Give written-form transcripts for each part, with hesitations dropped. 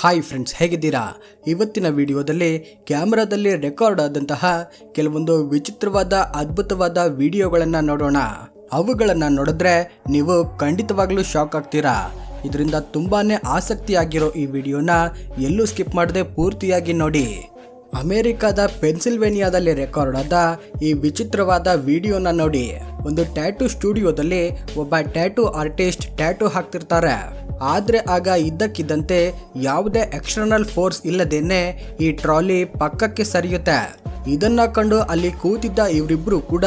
Hi friends, ಹೇಗಿದ್ದೀರಾ? ಇವತ್ತಿನ ವಿಡಿಯೋದಲ್ಲಿ ಕ್ಯಾಮೆರಾದಲ್ಲಿ ರೆಕಾರ್ಡ್ ಆದಂತಹ ಕೆಲವೊಂದು ವಿಚಿತ್ರವಾದ ಅದ್ಭುತವಾದ ವಿಡಿಯೋಗಳನ್ನು ನೋಡೋಣ. ಅವುಗಳನ್ನು ನೋಡಿದ್ರೆ ನೀವು ಖಂಡಿತವಾಗ್ಲೂ ಶಾಕ್ ಆಗ್ತೀರಾ. ಇದರಿಂದ ತುಂಬಾನೇ ಆಸಕ್ತಿಯಾಗಿರೋ ಈ ವಿಡಿಯೋನ ಎಲ್ಲೂ ಸ್ಕಿಪ್ ಮಾಡದೆ ಪೂರ್ತಿಯಾಗಿ ನೋಡಿ. ಅಮೆರಿಕದ ಪೆನ್ಸಿಲ್ವೇನಿಯಾದಲ್ಲಿ ರೆಕಾರ್ಡ್ ಆದ ಈ ವಿಚಿತ್ರವಾದ ವಿಡಿಯೋನ ನೋಡಿ. ಒಂದು ಟ್ಯಾಟೂ ಸ್ಟುಡಿಯೋದಲ್ಲಿ ಒಬ್ಬ ಟ್ಯಾಟೂ ಆರ್ಟಿಸ್ಟ್ ಟ್ಯಾಟೂ ಹಾಕ್ತಿರ್ತಾರೆ. ಆದ್ರೆ ಆಗ ಇದ್ದಕ್ಕಿದ್ದಂತೆ ಯಾವುದೇ ಎಕ್ಸ್ಟರ್ನಲ್ ಫೋರ್ಸ್ ಇಲ್ಲದೇನೆ ಈ ಟ್ರಾಲಿ ಪಕ್ಕಕ್ಕೆ ಸರಿಯುತ್ತೆ. ಇದನ್ನ ಕಂಡು ಅಲ್ಲಿ ಕೂತಿದ್ದ ಇವರಿಬ್ರು ಕೂಡ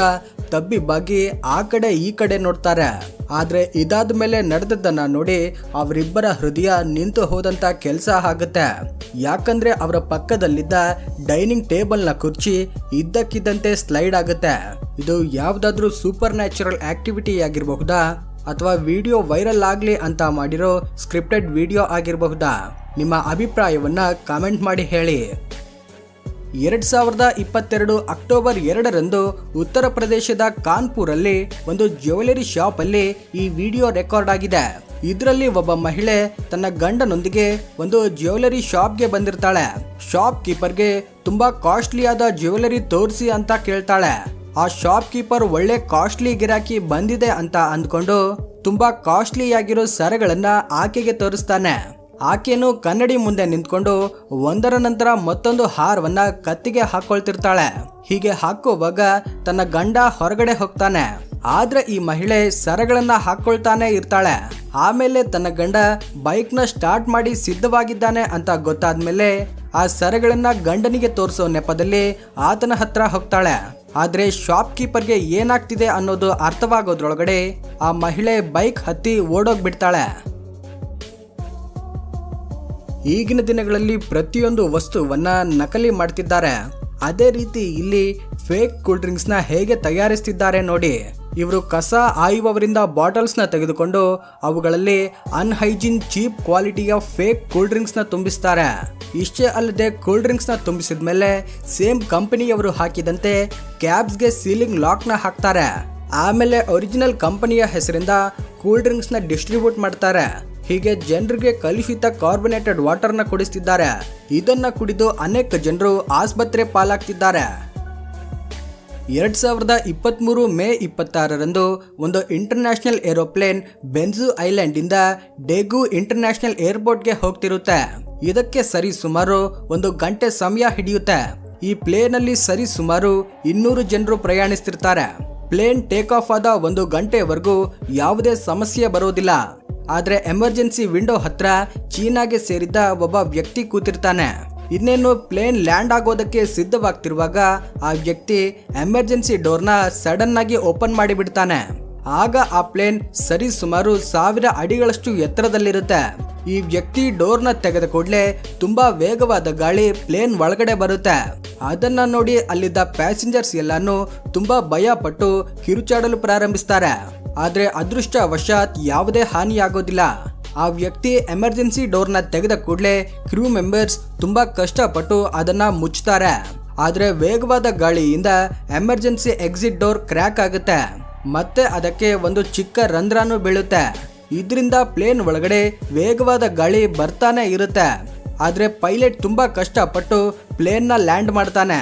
ತಬ್ಬಿ ಬಾಗಿ ಆ ಕಡೆ ಈ ಕಡೆ ನೋಡ್ತಾರೆ. ಆದ್ರೆ ಇದಾದ ಮೇಲೆ ನಡೆದದ್ದನ್ನ ನೋಡಿ ಅವರಿಬ್ಬರ ಹೃದಯ ನಿಂತು ಹೋದಂತ ಕೆಲಸ ಆಗುತ್ತೆ. ಯಾಕಂದ್ರೆ ಅವರ ಪಕ್ಕದಲ್ಲಿದ್ದ ಡೈನಿಂಗ್ ಟೇಬಲ್ ನ ಕುರ್ಚಿ ಇದ್ದಕ್ಕಿದ್ದಂತೆ ಸ್ಲೈಡ್ ಆಗುತ್ತೆ. ಇದು ಯಾವ್ದಾದ್ರೂ ಸೂಪರ್ ನ್ಯಾಚುರಲ್ ಆಕ್ಟಿವಿಟಿ ಆಗಿರಬಹುದಾ ಅಥವಾ ವಿಡಿಯೋ ವೈರಲ್ ಆಗ್ಲಿ ಅಂತ ಮಾಡಿರೋ ಸ್ಕ್ರಿಪ್ಟೆಡ್ ವಿಡಿಯೋ ಆಗಿರಬಹುದಾ? ನಿಮ್ಮ ಅಭಿಪ್ರಾಯವನ್ನ ಕಾಮೆಂಟ್ ಮಾಡಿ ಹೇಳಿ. 2022 ಅಕ್ಟೋಬರ್ 2ರಂದು ಉತ್ತರ ಪ್ರದೇಶದ ಕಾನ್ಪುರಲ್ಲಿ ಒಂದು ಜ್ಯುವೆಲರಿ ಶಾಪ್ ಅಲ್ಲಿ ಈ ವಿಡಿಯೋ ರೆಕಾರ್ಡ್ ಆಗಿದೆ. ಇದರಲ್ಲಿ ಒಬ್ಬ ಮಹಿಳೆ ತನ್ನ ಗಂಡನೊಂದಿಗೆ ಒಂದು ಜ್ಯುವೆಲರಿ ಶಾಪ್ಗೆ ಬಂದಿರ್ತಾಳೆ. ಶಾಪ್ ಕೀಪರ್ಗೆ ತುಂಬಾ ಕಾಸ್ಟ್ಲಿಯಾದ ಜ್ಯುವೆಲರಿ ತೋರಿಸಿ ಅಂತ ಕೇಳ್ತಾಳೆ. ಆ ಶಾಪ್ ಕೀಪರ್ ಒಳ್ಳೆ ಕಾಸ್ಟ್ಲಿ ಗಿರಾಕಿ ಬಂದಿದೆ ಅಂತ ಅಂದ್ಕೊಂಡು ತುಂಬಾ ಕಾಸ್ಟ್ಲಿ ಆಗಿರೋ ಸರಗಳನ್ನ ಆಕೆಗೆ ತೋರಿಸ್ತಾನೆ. ಆಕೆನು ಕನ್ನಡಿ ಮುಂದೆ ನಿಂತ್ಕೊಂಡು ಒಂದರ ನಂತರ ಮತ್ತೊಂದು ಹಾರವನ್ನ ಕತ್ತಿಗೆ ಹಾಕೊಳ್ತಿರ್ತಾಳೆ. ಹೀಗೆ ಹಾಕುವಾಗ ತನ್ನ ಗಂಡ ಹೊರಗಡೆ ಹೋಗ್ತಾನೆ. ಆದ್ರೆ ಈ ಮಹಿಳೆ ಸರಗಳನ್ನ ಹಾಕೊಳ್ತಾನೆ ಇರ್ತಾಳೆ. ಆಮೇಲೆ ತನ್ನ ಗಂಡ ಬೈಕ್ ನ ಸ್ಟಾರ್ಟ್ ಮಾಡಿ ಸಿದ್ಧವಾಗಿದ್ದಾನೆ ಅಂತ ಗೊತ್ತಾದ್ಮೇಲೆ ಆ ಸರಗಳನ್ನ ಗಂಡನಿಗೆ ತೋರಿಸೋ ನೆಪದಲ್ಲಿ ಆತನ ಹತ್ರ ಹೋಗ್ತಾಳೆ. ಆದ್ರೆ ಶಾಪ್ ಕೀಪರ್ಗೆ ಏನಾಗ್ತಿದೆ ಅನ್ನೋದು ಅರ್ಥವಾಗೋದ್ರೊಳಗಡೆ ಆ ಮಹಿಳೆ ಬೈಕ್ ಹತ್ತಿ ಓಡೋಗ್ಬಿಡ್ತಾಳೆ. ಈಗಿನ ದಿನಗಳಲ್ಲಿ ಪ್ರತಿಯೊಂದು ವಸ್ತುವನ್ನ ನಕಲಿ ಮಾಡ್ತಿದ್ದಾರೆ. ಅದೇ ರೀತಿ ಇಲ್ಲಿ ಫೇಕ್ ಕೂಲ್ ಡ್ರಿಂಕ್ಸ್ ನ ಹೇಗೆ ತಯಾರಿಸ್ತಿದ್ದಾರೆ ನೋಡಿ. ಇವರು ಕಸ ಆಯುವವರಿಂದ ಬಾಟಲ್ಸ್ ನ ತೆಗೆದುಕೊಂಡು ಅವುಗಳಲ್ಲಿ ಅನ್ಹೈಜೀನ್ ಚೀಪ್ ಕ್ವಾಲಿಟಿಯ ಫೇಕ್ ಕೂಲ್ ಡ್ರಿಂಕ್ಸ್ ನ ತುಂಬಿಸ್ತಾರೆ. ಇಷ್ಟೇ ಅಲ್ಲದೆ ಕೂಲ್ ಡ್ರಿಂಕ್ಸ್ ನ ತುಂಬಿಸಿದ ಮೇಲೆ ಸೇಮ್ ಕಂಪನಿಯವರು ಹಾಕಿದಂತೆ ಕ್ಯಾಬ್ಸ್ ಗೆ ಸೀಲಿಂಗ್ ಲಾಕ್ ನ ಹಾಕ್ತಾರೆ. ಆಮೇಲೆ ಒರಿಜಿನಲ್ ಕಂಪನಿಯ ಹೆಸರಿಂದ ಕೂಲ್ ಡ್ರಿಂಕ್ಸ್ ನ ಡಿಸ್ಟ್ರಿಬ್ಯೂಟ್ ಮಾಡ್ತಾರೆ. ಹೀಗೆ ಜನರಿಗೆ ಕಲುಷಿತ ಕಾರ್ಬೊನೇಟೆಡ್ ವಾಟರ್ ನ ಕುಡಿಸ್ತಿದ್ದಾರೆ. ಇದನ್ನ ಕುಡಿದು ಅನೇಕ ಜನರು ಆಸ್ಪತ್ರೆ ಪಾಲಾಗ್ತಿದ್ದಾರೆ. 2023 ಮೇ 26ರಂದು ಒಂದು ಇಂಟರ್ನ್ಯಾಷನಲ್ ಏರೋಪ್ಲೇನ್ ಬೆಂಜು ಐಲ್ಯಾಂಡ್ ಇಂದ ಡೇಗು ಇಂಟರ್ನ್ಯಾಷನಲ್ ಏರ್ಪೋರ್ಟ್ಗೆ ಹೋಗ್ತಿರುತ್ತೆ. ಇದಕ್ಕೆ ಸರಿ ಸುಮಾರು 1 ಗಂಟೆ ಸಮಯ ಹಿಡಿಯುತ್ತೆ. ಈ ಪ್ಲೇನ್ ಅಲ್ಲಿ ಸರಿ ಸುಮಾರು 200 ಜನರು ಪ್ರಯಾಣಿಸ್ತಿರ್ತಾರೆ. ಪ್ಲೇನ್ ಟೇಕ್ ಆಫ್ ಆದ 1 ಗಂಟೆವರೆಗೂ ಯಾವುದೇ ಸಮಸ್ಯೆ ಬರೋದಿಲ್ಲ. ಆದ್ರೆ ಎಮರ್ಜೆನ್ಸಿ ವಿಂಡೋ ಹತ್ರ ಚೀನಾಗೆ ಸೇರಿದ್ದ ಒಬ್ಬ ವ್ಯಕ್ತಿ ಕೂತಿರ್ತಾನೆ. ಇನ್ನೇನು ಪ್ಲೇನ್ ಲ್ಯಾಂಡ್ ಆಗೋದಕ್ಕೆ ಸಿದ್ಧವಾಗ್ತಿರುವಾಗ ಆ ವ್ಯಕ್ತಿ ಎಮರ್ಜೆನ್ಸಿ ಡೋರ್ನ ಸಡನ್ ಆಗಿ ಓಪನ್ ಮಾಡಿಬಿಡ್ತಾನೆ. ಆಗ ಆ ಪ್ಲೇನ್ ಸರಿ ಸುಮಾರು 1000 ಅಡಿಗಳಷ್ಟು ಎತ್ತರದಲ್ಲಿರುತ್ತೆ. ಈ ವ್ಯಕ್ತಿ ಡೋರ್ನ ತೆಗೆದ ಕೂಡಲೇ ತುಂಬಾ ವೇಗವಾದ ಗಾಳಿ ಪ್ಲೇನ್ ಒಳಗಡೆ ಬರುತ್ತೆ. ಅದನ್ನ ನೋಡಿ ಅಲ್ಲಿದ್ದ ಪ್ಯಾಸೆಂಜರ್ಸ್ ಎಲ್ಲಾನು ತುಂಬಾ ಭಯ ಪಟ್ಟು ಕಿರುಚಾಡಲು ಪ್ರಾರಂಭಿಸ್ತಾರೆ. ಆದ್ರೆ ಅದೃಷ್ಟವಶಾತ್ ಯಾವುದೇ ಹಾನಿಯಾಗೋದಿಲ್ಲ. ಆ ವ್ಯಕ್ತಿ ಎಮರ್ಜೆನ್ಸಿ ಡೋರ್ನ ತೆಗೆದ ಕೂಡಲೇ ಕ್ರೂ ಮೆಂಬರ್ಸ್ ತುಂಬಾ ಕಷ್ಟಪಟ್ಟು ಅದನ್ನ ಮುಚ್ತಾರೆ. ಆದ್ರೆ ವೇಗವಾದ ಗಾಳಿಯಿಂದ ಎಮರ್ಜೆನ್ಸಿ ಎಕ್ಸಿಟ್ ಡೋರ್ ಕ್ರ್ಯಾಕ್ ಆಗುತ್ತೆ. ಮತ್ತೆ ಅದಕ್ಕೆ ಒಂದು ಚಿಕ್ಕ ರಂಧ್ರನೂ ಬೀಳುತ್ತೆ. ಇದರಿಂದ ಪ್ಲೇನ್ ಒಳಗಡೆ ವೇಗವಾದ ಗಾಳಿ ಬರ್ತಾನೆ ಇರುತ್ತೆ. ಆದ್ರೆ ಪೈಲಟ್ ತುಂಬಾ ಕಷ್ಟಪಟ್ಟು ಪ್ಲೇನ್ ನ ಲ್ಯಾಂಡ್ ಮಾಡ್ತಾನೆ.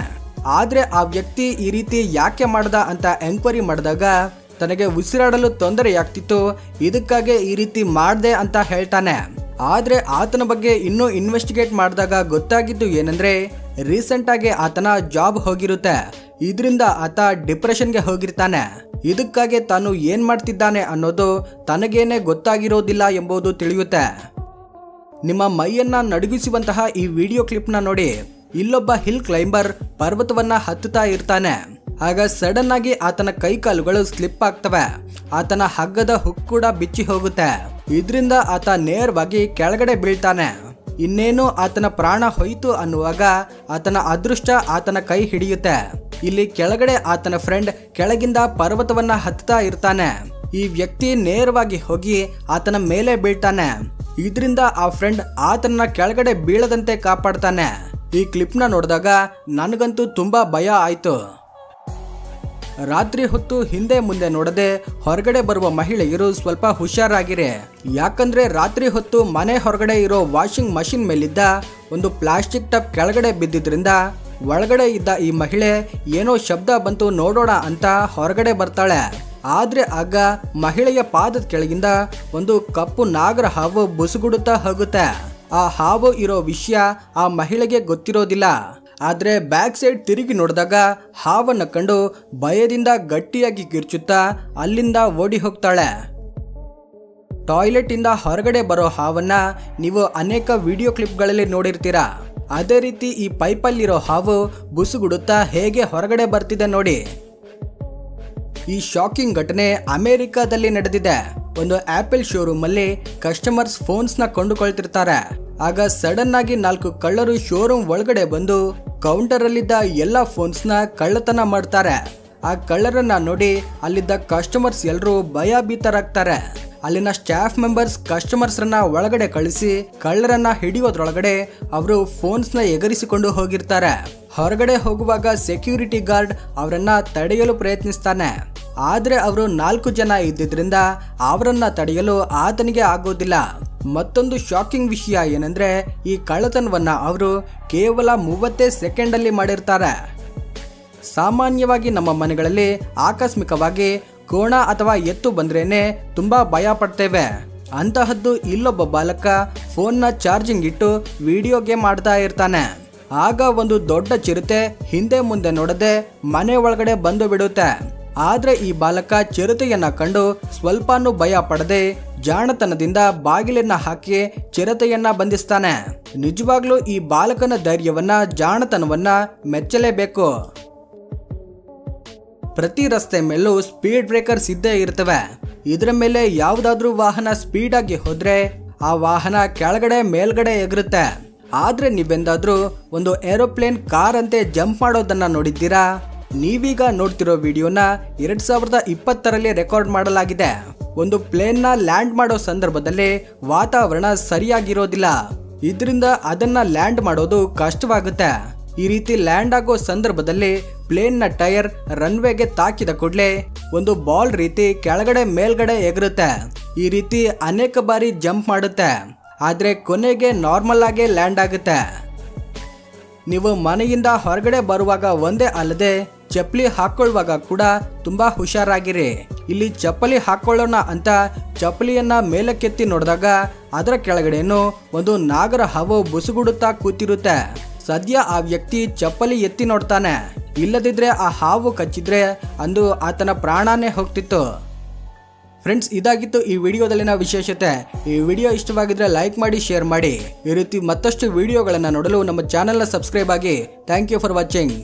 ಆದ್ರೆ ಆ ವ್ಯಕ್ತಿ ಈ ರೀತಿ ಯಾಕೆ ಮಾಡ್ದ ಅಂತ ಎಂಕ್ವೈರಿ ಮಾಡಿದಾಗ ತನಗೆ ಉಸಿರಾಡಲು ತೊಂದರೆಯಾಗ್ತಿತ್ತು, ಇದಕ್ಕಾಗಿ ಈ ರೀತಿ ಮಾಡ್ದೆ ಅಂತ ಹೇಳ್ತಾನೆ. ಆದ್ರೆ ಆತನ ಬಗ್ಗೆ ಇನ್ನೂ ಇನ್ವೆಸ್ಟಿಗೇಟ್ ಮಾಡಿದಾಗ ಗೊತ್ತಾಗಿದ್ದು ಏನಂದ್ರೆ ರೀಸೆಂಟ್ ಆಗಿ ಆತನ ಜಾಬ್ ಹೋಗಿರುತ್ತೆ. ಇದರಿಂದ ಆತ ಡಿಪ್ರೆಷನ್ಗೆ ಹೋಗಿರ್ತಾನೆ. ಇದಕ್ಕಾಗಿ ತಾನು ಏನ್ ಮಾಡ್ತಿದ್ದಾನೆ ಅನ್ನೋದು ತನಗೇನೆ ಗೊತ್ತಾಗಿರೋದಿಲ್ಲ ಎಂಬುದು ತಿಳಿಯುತ್ತೆ. ನಿಮ್ಮ ಮೈಯನ್ನ ನಡುಗಿಸುವಂತಹ ಈ ವಿಡಿಯೋ ಕ್ಲಿಪ್ ನ ನೋಡಿ. ಇಲ್ಲೊಬ್ಬ ಹಿಲ್ ಕ್ಲೈಂಬರ್ ಪರ್ವತವನ್ನ ಹತ್ತುತ್ತಾ ಇರ್ತಾನೆ. ಆಗ ಸಡನ್ ಆಗಿ ಆತನ ಕೈಕಾಲುಗಳು ಸ್ಲಿಪ್ ಆಗ್ತವೆ. ಆತನ ಹಗ್ಗದ ಹುಕ್ ಕೂಡ ಬಿಚ್ಚಿ ಹೋಗುತ್ತೆ. ಇದರಿಂದ ಆತ ನೇರವಾಗಿ ಕೆಳಗಡೆ ಬೀಳ್ತಾನೆ. ಇನ್ನೇನು ಆತನ ಪ್ರಾಣ ಹೋಯಿತು ಅನ್ನುವಾಗ ಆತನ ಅದೃಷ್ಟ ಆತನ ಕೈ ಹಿಡಿಯುತ್ತೆ. ಇಲ್ಲಿ ಕೆಳಗಡೆ ಆತನ ಫ್ರೆಂಡ್ ಕೆಳಗಿಂದ ಪರ್ವತವನ್ನ ಹತ್ತುತ್ತಾ ಇರ್ತಾನೆ. ಈ ವ್ಯಕ್ತಿ ನೇರವಾಗಿ ಹೋಗಿ ಆತನ ಮೇಲೆ ಬೀಳ್ತಾನೆ. ಇದರಿಂದ ಆ ಫ್ರೆಂಡ್ ಆತನ ಕೆಳಗಡೆ ಬೀಳದಂತೆ ಕಾಪಾಡ್ತಾನೆ. ಈ ಕ್ಲಿಪ್ನ ನೋಡಿದಾಗ ನನಗಂತೂ ತುಂಬಾ ಭಯ ಆಯ್ತು. ರಾತ್ರಿ ಹೊತ್ತು ಹಿಂದೆ ಮುಂದೆ ನೋಡದೆ ಹೊರಗಡೆ ಬರುವ ಮಹಿಳೆಯರು ಸ್ವಲ್ಪ ಹುಷಾರಾಗಿರಿ. ಯಾಕಂದ್ರೆ ರಾತ್ರಿ ಹೊತ್ತು ಮನೆ ಹೊರಗಡೆ ಇರೋ ವಾಷಿಂಗ್ ಮಷಿನ್ ಮೇಲಿದ್ದ ಒಂದು ಪ್ಲಾಸ್ಟಿಕ್ ಟಬ್ ಕೆಳಗಡೆ ಬಿದ್ದಿದ್ರಿಂದ ಒಳಗಡೆ ಇದ್ದ ಈ ಮಹಿಳೆ ಏನೋ ಶಬ್ದ ಬಂತು ನೋಡೋಣ ಅಂತ ಹೊರಗಡೆ ಬರ್ತಾಳೆ. ಆದ್ರೆ ಆಗ ಮಹಿಳೆಯ ಪಾದದ ಕೆಳಗಿಂದ ಒಂದು ಕಪ್ಪು ನಾಗರ ಹಾವು ಬುಸುಗುಡುತ್ತಾ ಹೋಗುತ್ತೆ. ಆ ಹಾವು ಇರೋ ವಿಷಯ ಆ ಮಹಿಳೆಗೆ ಗೊತ್ತಿರೋದಿಲ್ಲ. ಆದ್ರೆ ಬ್ಯಾಕ್ ಸೈಡ್ ತಿರುಗಿ ನೋಡಿದಾಗ ಹಾವನ್ನ ಕಂಡು ಭಯದಿಂದ ಗಟ್ಟಿಯಾಗಿ ಕಿರ್ಚುತ್ತಾ ಅಲ್ಲಿಂದ ಓಡಿ ಹೋಗ್ತಾಳೆ. ಟಾಯ್ಲೆಟ್ ಇಂದ ಹೊರಗಡೆ ಬರೋ ಹಾವನ್ನ ನೀವು ಅನೇಕ ವಿಡಿಯೋ ಕ್ಲಿಪ್ಗಳಲ್ಲಿ ನೋಡಿರ್ತೀರಾ. ಅದೇ ರೀತಿ ಈ ಪೈಪಲ್ಲಿರೋ ಹಾವು ಬುಸುಗುಡುತ್ತಾ ಹೇಗೆ ಹೊರಗಡೆ ಬರ್ತಿದೆ ನೋಡಿ. ಈ ಶಾಕಿಂಗ್ ಘಟನೆ ಅಮೆರಿಕಾದಲ್ಲಿ ನಡೆದಿದೆ. ಒಂದು ಆಪಲ್ ಶೋರೂಮ್ ಅಲ್ಲಿ ಕಸ್ಟಮರ್ಸ್ ಫೋನ್ಸ್ ನ ಕೊಂಡುಕೊಳ್ತಿರ್ತಾರೆ. ಆಗ ಸಡನ್ ಆಗಿ 4 ಕಳ್ಳರು ಶೋರೂಮ್ ಒಳಗಡೆ ಬಂದು ಕೌಂಟರ್ ಅಲ್ಲಿದ್ದ ಎಲ್ಲ ಫೋನ್ಸ್ ನ ಕಳ್ಳತನ ಮಾಡ್ತಾರೆ. ಆ ಕಳ್ಳರನ್ನ ನೋಡಿ ಅಲ್ಲಿದ್ದ ಕಸ್ಟಮರ್ಸ್ ಎಲ್ಲರೂ ಭಯಭೀತರಾಗ್ತಾರೆ. ಅಲ್ಲಿನ ಸ್ಟಾಫ್ ಮೆಂಬರ್ಸ್ ಕಸ್ಟಮರ್ಸ್ ರನ್ನ ಒಳಗಡೆ ಕಳಿಸಿ ಕಳ್ಳರನ್ನ ಹಿಡಿಯೋದ್ರೊಳಗಡೆ ಅವರು ಫೋನ್ಸ್ ನ ಎಗರಿಸಿಕೊಂಡು ಹೋಗಿರ್ತಾರೆ. ಹೊರಗಡೆ ಹೋಗುವಾಗ ಸೆಕ್ಯೂರಿಟಿ ಗಾರ್ಡ್ ಅವರನ್ನ ತಡೆಯಲು ಪ್ರಯತ್ನಿಸ್ತಾನೆ. ಆದ್ರೆ ಅವರು 4 ಜನ ಇದ್ದಿದ್ರಿಂದ ಅವರನ್ನ ತಡೆಯಲು ಆತನಿಗೆ ಆಗೋದಿಲ್ಲ. ಮತ್ತೊಂದು ಶಾಕಿಂಗ್ ವಿಷಯ ಏನಂದ್ರೆ ಈ ಕಳ್ಳತನವನ್ನ ಅವರು ಕೇವಲ 30 ಸೆಕೆಂಡ್ ಅಲ್ಲಿ ಮಾಡಿರ್ತಾರೆ. ಸಾಮಾನ್ಯವಾಗಿ ನಮ್ಮ ಮನೆಗಳಲ್ಲಿ ಆಕಸ್ಮಿಕವಾಗಿ ಕೋಣ ಅಥವಾ ಎತ್ತು ಬಂದ್ರೇನೆ ತುಂಬಾ ಭಯ ಪಡ್ತೇವೆ. ಅಂತಹದ್ದು ಇಲ್ಲೊಬ್ಬ ಬಾಲಕ ಫೋನ್ ನ ಚಾರ್ಜಿಂಗ್ ಇಟ್ಟು ವಿಡಿಯೋ ಗೇಮ್ ಆಡ್ತಾ ಇರ್ತಾನೆ. ಆಗ ಒಂದು ದೊಡ್ಡ ಚಿರತೆ ಹಿಂದೆ ಮುಂದೆ ನೋಡದೆ ಮನೆ ಒಳಗಡೆ ಬಂದು ಬಿಡುತ್ತೆ. ಆದ್ರೆ ಈ ಬಾಲಕ ಚಿರತೆಯನ್ನ ಕಂಡು ಸ್ವಲ್ಪನೂ ಭಯ ಪಡದೆ ಜಾಣತನದಿಂದ ಬಾಗಿಲನ್ನ ಹಾಕಿ ಚಿರತೆಯನ್ನ ಬಂಧಿಸ್ತಾನೆ. ನಿಜವಾಗ್ಲೂ ಈ ಬಾಲಕನ ಧೈರ್ಯವನ್ನ ಜಾಣತನವನ್ನ ಮೆಚ್ಚಲೇಬೇಕು. ಪ್ರತಿ ರಸ್ತೆ ಮೇಲೂ ಸ್ಪೀಡ್ ಬ್ರೇಕರ್ಸ್ ಇದ್ದೇ ಇರ್ತವೆ. ಇದರ ಮೇಲೆ ಯಾವುದಾದ್ರೂ ವಾಹನ ಸ್ಪೀಡ್ ಆಗಿ ಹೋದ್ರೆ ಆ ವಾಹನ ಕೆಳಗಡೆ ಮೇಲ್ಗಡೆ ಎಗರುತ್ತೆ. ಆದ್ರೆ ನೀವೆಂದಾದ್ರೂ ಒಂದು ಏರೋಪ್ಲೇನ್ ಕಾರ್ ಅಂತೆ ಜಂಪ್ ಮಾಡೋದನ್ನ ನೋಡಿದ್ದೀರಾ? ನೀವೀಗ ನೋಡ್ತಿರೋ ವಿಡಿಯೋನ 2020ರಲ್ಲಿ ರೆಕಾರ್ಡ್ ಮಾಡಲಾಗಿದೆ. ಒಂದು ಪ್ಲೇನ್ ನ ಲ್ಯಾಂಡ್ ಮಾಡೋ ಸಂದರ್ಭದಲ್ಲಿ ವಾತಾವರಣ ಸರಿಯಾಗಿರೋದಿಲ್ಲ. ಇದರಿಂದ ಅದನ್ನ ಲ್ಯಾಂಡ್ ಮಾಡೋದು ಕಷ್ಟವಾಗುತ್ತೆ. ಈ ರೀತಿ ಲ್ಯಾಂಡ್ ಆಗೋ ಸಂದರ್ಭದಲ್ಲಿ ಪ್ಲೇನ್ ನ ಟೈರ್ ರನ್ವೇಗೆ ತಾಕಿದ ಕೂಡಲೇ ಒಂದು ಬಾಲ್ ರೀತಿ ಕೆಳಗಡೆ ಮೇಲ್ಗಡೆ ಎಗರುತ್ತೆ. ಈ ರೀತಿ ಅನೇಕ ಬಾರಿ ಜಂಪ್ ಮಾಡುತ್ತೆ. ಆದ್ರೆ ಕೊನೆಗೆ ನಾರ್ಮಲ್ ಆಗಿ ಲ್ಯಾಂಡ್ ಆಗುತ್ತೆ. ನೀವು ಮನೆಯಿಂದ ಹೊರಗಡೆ ಬರುವಾಗ ಒಂದೇ ಅಲ್ಲದೆ ಚಪ್ಪಲಿ ಹಾಕೊಳ್ಳುವಾಗ ಕೂಡ ತುಂಬಾ ಹುಷಾರಾಗಿರಿ. ಇಲ್ಲಿ ಚಪ್ಪಲಿ ಹಾಕೊಳ್ಳೋಣ ಅಂತ ಚಪ್ಪಲಿಯನ್ನ ಮೇಲಕ್ಕೆತ್ತಿ ನೋಡಿದಾಗ ಅದರ ಕೆಳಗಡೆನೂ ಒಂದು ನಾಗರ ಹಾವು ಬುಸುಗುಡುತ್ತಾ ಕೂತಿರುತ್ತೆ. ಸದ್ಯ ಆ ವ್ಯಕ್ತಿ ಚಪ್ಪಲಿ ಎತ್ತಿ ನೋಡ್ತಾನೆ. ಇಲ್ಲದಿದ್ರೆ ಆ ಹಾವು ಕಚ್ಚಿದ್ರೆ ಅಂದು ಆತನ ಪ್ರಾಣನೇ ಹೋಗ್ತಿತ್ತು. ಫ್ರೆಂಡ್ಸ್, ಇದಾಗಿತ್ತು ಈ ವಿಡಿಯೋದಲ್ಲಿನ ವಿಶೇಷತೆ. ಈ ವಿಡಿಯೋ ಇಷ್ಟವಾಗಿದ್ರೆ ಲೈಕ್ ಮಾಡಿ, ಶೇರ್ ಮಾಡಿ. ಈ ರೀತಿ ಮತ್ತಷ್ಟು ವಿಡಿಯೋಗಳನ್ನು ನೋಡಲು ನಮ್ಮ ಚಾನೆಲ್ನ ಸಬ್ಸ್ಕ್ರೈಬ್ ಆಗಿ. Thank you for watching.